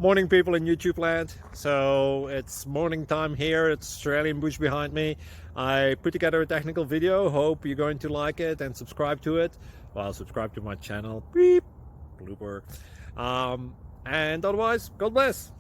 Morning, people in YouTube land. So it's morning time here. It's Australian bush behind me. I put together a technical video. Hope you're going to like it and subscribe to it. Well, subscribe to my channel. Beep. Blooper. And otherwise, God bless.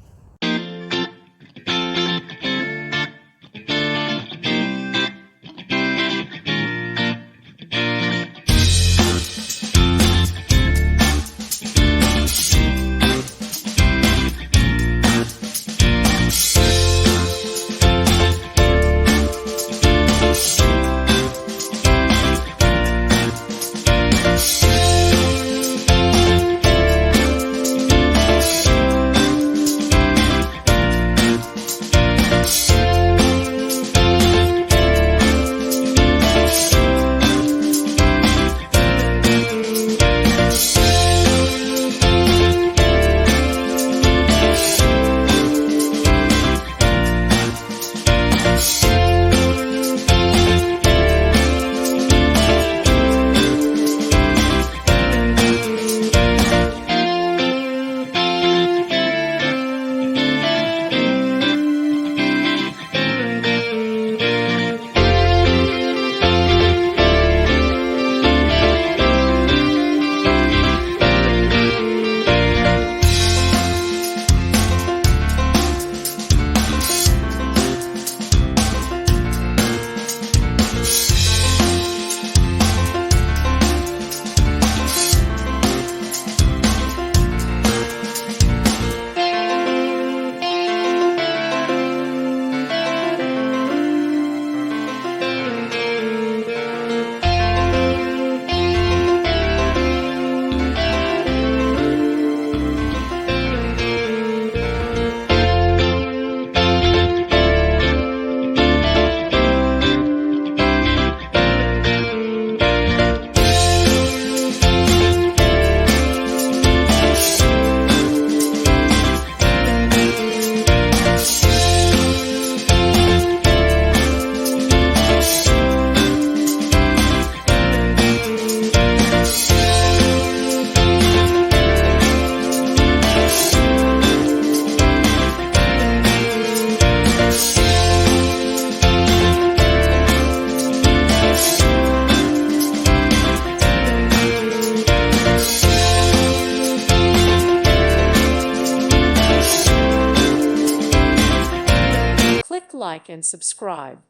Click like and subscribe.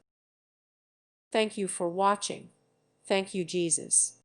Thank you for watching. Thank you, Jesus.